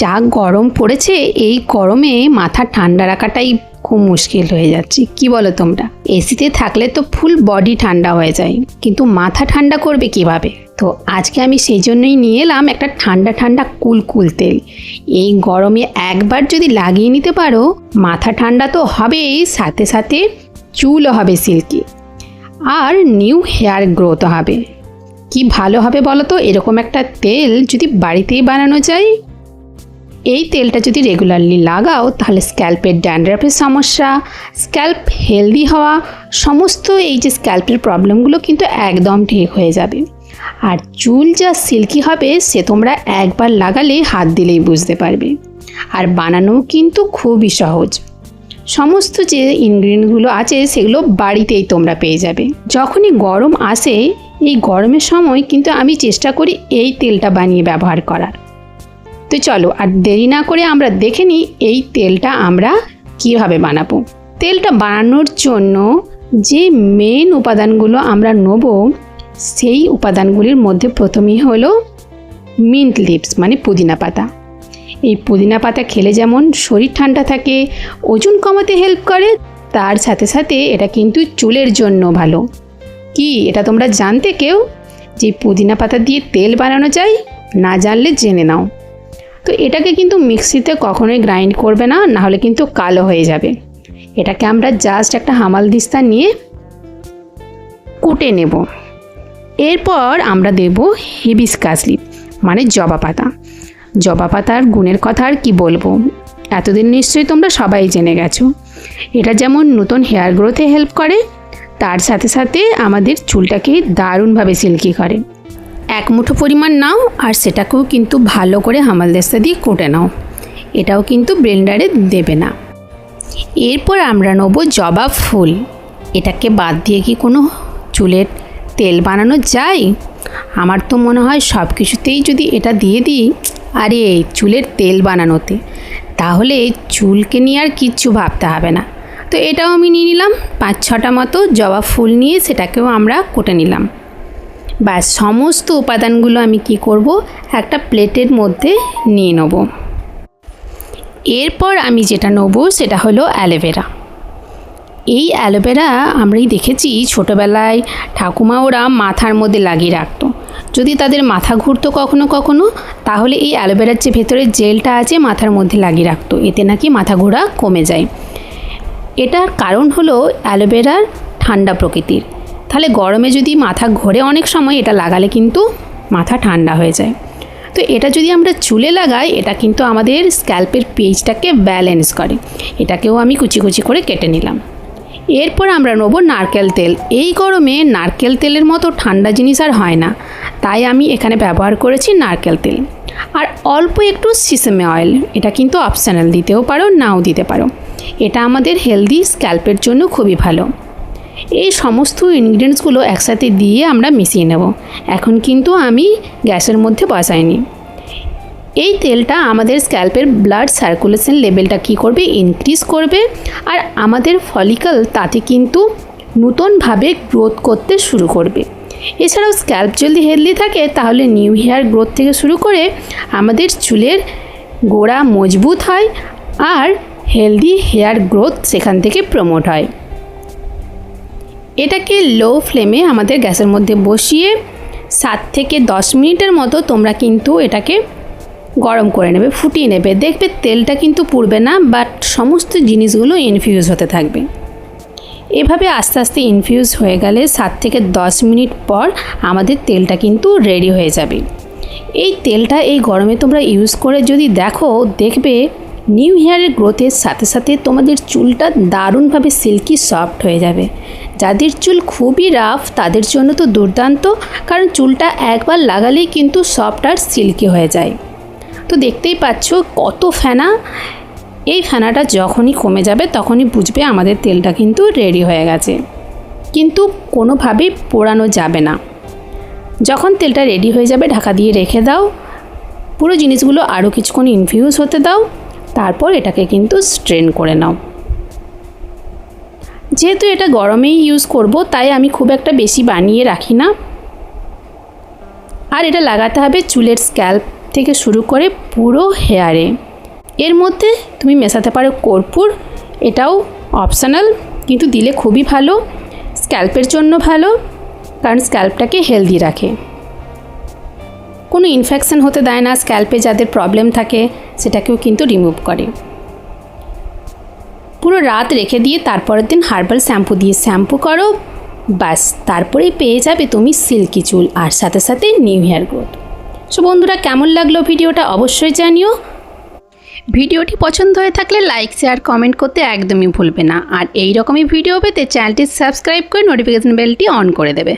যা গরম পড়েছে, এই গরমে মাথা ঠান্ডা রাখাটাই খুব মুশকিল হয়ে যাচ্ছে। কি বলো তোমরা? এসিতে থাকলে তো ফুল বডি ঠান্ডা হয়ে যায়, কিন্তু মাথা ঠান্ডা করবে কিভাবে? তো আজকে আমি সেই জন্যই নিয়ে এলাম একটা ঠান্ডা ঠান্ডা কুলকুল তেল। এই গরমে একবার যদি লাগিয়ে নিতে পারো, মাথা ঠান্ডা তো হবেই, সাথে সাথে চুলও হবে সিল্কি, আর নিউ হেয়ার গ্রোথ হবে। কি ভালো হবে বলো তো এরকম একটা তেল যদি বাড়িতেই বানানো যায়। এই তেলটা যদি রেগুলারলি লাগাও, তাহলে স্ক্যাল্পের ড্যান্ড্রাফের সমস্যা, স্ক্যাল্প হেলদি হওয়া, সমস্ত এই যে স্ক্যাল্পের প্রবলেমগুলো কিন্তু একদম ঠিক হয়ে যাবে। আর চুল যা সিল্কি হবে সে তোমরা একবার লাগালে হাত দিলেই বুঝতে পারবে। আর বানানো কিন্তু খুবই সহজ। সমস্ত যে ইনগ্রিডিয়েন্টগুলো আছে সেগুলো বাড়িতেই তোমরা পেয়ে যাবে। যখনই গরম আসে, এই গরমের সময় কিন্তু আমি চেষ্টা করি এই তেলটা বানিয়ে ব্যবহার করার। তো চলো আর দেরি না করে আমরা দেখে নিই এই তেলটা আমরা কীভাবে বানাবো। তেলটা বানানোর জন্য যে মেন উপাদানগুলো আমরা নেব, সেই উপাদানগুলির মধ্যে প্রথমেই হলো মিন্ট লিভস, মানে পুদিনা পাতা। এই পুদিনা পাতা খেলে যেমন শরীর ঠান্ডা থাকে, ওজন কমাতে হেল্প করে, তার সাথে সাথে এটা কিন্তু চুলের জন্য ভালো। কি এটা তোমরা জানতে কেউ যে পুদিনা পাতা দিয়ে তেল বানানো যায়? না জানলে জেনে নাও। তো এটাকে কিন্তু মিক্সিতে কখনোই গ্রাইন্ড করবে না, নাহলে কিন্তু কালো হয়ে যাবে। এটাকে আমরা জাস্ট একটা হামালদিস্তা নিয়ে কুটে নেব। এরপর আমরা দেব হিবিস্কাস লিভ, মানে জবা পাতা। জবা পাতার গুণের কথা আর কি বলবো, এতদিন নিশ্চয়ই তোমরা সবাই জেনে গেছো। এটা যেমন নতুন হেয়ার গ্রোথে হেল্প করে, তার সাথে সাথে আমাদের চুলটাকে দারুণভাবে সিল্কি করে। এক মুঠো পরিমাণ নাও, আর সেটাকেও কিন্তু ভালো করে হামালদিস্তা দিয়ে কুটে নাও। এটাও কিন্তু ব্লেন্ডারে দেবে না। এরপর আমরা নেব জবা ফুল। এটাকে বাদ দিয়ে কি কোনো চুলের তেল বানানো যায়? আমার তো মনে হয় সব কিছুতেই যদি এটা দিয়ে দিই, আরে চুলের তেল বানানোতে, তাহলে চুলকে নিয়ে আর কিচ্ছু ভাবতে হবে না। তো এটাও আমি নিয়ে নিলাম 5-6টা মতো জবা ফুল নিয়ে, সেটাকেও আমরা কুটে নিলাম। ব্যাস, সমস্ত উপাদানগুলো আমি কি করব, একটা প্লেটের মধ্যে নিয়ে নেব। এরপর আমি যেটা নেব সেটা হলো অ্যালোভেরা। এই অ্যালোভেরা আমরাই দেখেছি ছোটোবেলায় ঠাকুমা ওরা মাথার মধ্যে লাগিয়ে রাখতো। যদি তাদের মাথা ঘুরতো কখনো কখনো, তাহলে এই অ্যালোভেরার যে ভেতরে জেলটা আছে মাথার মধ্যে লাগিয়ে রাখতো, এতে নাকি মাথা ঘোরা কমে যায়। এটার কারণ হলো অ্যালোভেরার ঠান্ডা প্রকৃতির। তাহলে গরমে যদি মাথা ঘোরে অনেক সময়, এটা লাগালে কিন্তু মাথা ঠান্ডা হয়ে যায়। তো এটা যদি আমরা চুলে লাগাই, এটা কিন্তু আমাদের স্ক্যাল্পের পিএইচটাকে ব্যালেন্স করে। এটাকেও আমি কুচি কুচি করে কেটে নিলাম। এরপর আমরা নেব নারকেল তেল। এই গরমে নারকেল তেলের মতো ঠান্ডা জিনিস আর হয় না, তাই আমি এখানে ব্যবহার করেছি নারকেল তেল। আর অল্প একটু সিসেমে অয়েল, এটা কিন্তু অপশনাল, দিতেও পারো নাও দিতে পারো। এটা আমাদের হেলদি স্ক্যাল্পের জন্য খুবই ভালো। এই সমস্ত ইনগ্রিডিয়েন্টসগুলো একসাথে দিয়ে আমরা মিশিয়ে নেব। এখন কিন্তু আমি গ্যাসের মধ্যে বসাইনি। এই তেলটা আমাদের স্ক্যাল্পের ব্লাড সার্কুলেশন লেভেলটা কী করবে, ইনক্রিজ করবে। আর আমাদের ফলিকল তাতে কিন্তু নতুনভাবে গ্রোথ করতে শুরু করবে। এছাড়াও স্ক্যাল্প যদি হেলদি থাকে, তাহলে নিউ হেয়ার গ্রোথ থেকে শুরু করে আমাদের চুলের গোড়া মজবুত হয়, আর হেলদি হেয়ার গ্রোথ সেখান থেকে প্রমোট হয়। এটাকে লো ফ্লেমে আমাদের গ্যাসের মধ্যে বসিয়ে 7 থেকে 10 মিনিটের মতো তোমরা কিন্তু এটাকে গরম করে নেবে, ফুটিয়ে নেবে। দেখবে তেলটা কিন্তু পুড়বে না, বাট সমস্ত জিনিসগুলো ইনফিউজ হতে থাকবে। এভাবে আস্তে আস্তে ইনফিউজ হয়ে গেলে 7 থেকে 10 মিনিট পর আমাদের তেলটা কিন্তু রেডি হয়ে যাবে। এই তেলটা এই গরমে তোমরা ইউজ করে যদি দেখো, দেখবে নিউ হেয়ারের গ্রোথের সাথে সাথে তোমাদের চুলটা দারুণভাবে সিল্কি সফট হয়ে যাবে। যাদের চুল খুবই রাফ তাদের জন্য তো দুর্দান্ত, কারণ চুলটা একবার লাগালেই কিন্তু সফট আর সিল্কি হয়ে যায়। তো দেখতেই পাচ্ছ কত ফেনা। এই ফেনাটা যখনই কমে যাবে তখনই বুঝবে আমাদের তেলটা কিন্তু রেডি হয়ে গেছে। কিন্তু কোনোভাবেই পোড়ানো যাবে না। যখন তেলটা রেডি হয়ে যাবে ঢাকা দিয়ে রেখে দাও, পুরো জিনিসগুলো আরও কিছুক্ষণ ইনফিউজ হতে দাও, তারপর এটাকে কিন্তু স্ট্রেন করে নাও। যেহেতু এটা গরমেই ইউজ করব, তাই আমি খুব একটা বেশি বানিয়ে রাখি না। আর এটা লাগাতে হবে চুলের স্ক্যাল্প থেকে শুরু করে পুরো হেয়ারে। এর মধ্যে তুমি মেশাতে পারো কর্পূর, এটাও অপশনাল, কিন্তু দিলে খুবই ভালো। স্ক্যাল্পের জন্য ভালো, কারণ স্ক্যাল্পটাকে হেলদি রাখে, কোনো ইনফেকশন হতে দেয় না। স্ক্যাল্পে যাদের প্রবলেম থাকে সেটাকেও কিন্তু রিমুভ করে। পুরো রাত রেখে দিয়ে তারপরের দিন হার্বাল শ্যাম্পু দিয়ে শ্যাম্পু করো, ব্যাস তারপরেই পেয়ে যাবে তুমি সিল্কি চুল আর সাথে সাথে নিউ হেয়ার গ্রোথ। সো বন্ধুরা, কেমন লাগলো ভিডিওটা অবশ্যই জানিও। ভিডিওটি পছন্দ হয়ে থাকলে লাইক, শেয়ার, কমেন্ট করতে একদমই ভুলবে না। আর এই রকমই ভিডিও পেতে চ্যানেলটি সাবস্ক্রাইব করে নোটিফিকেশন বেলটি অন করে দেবে।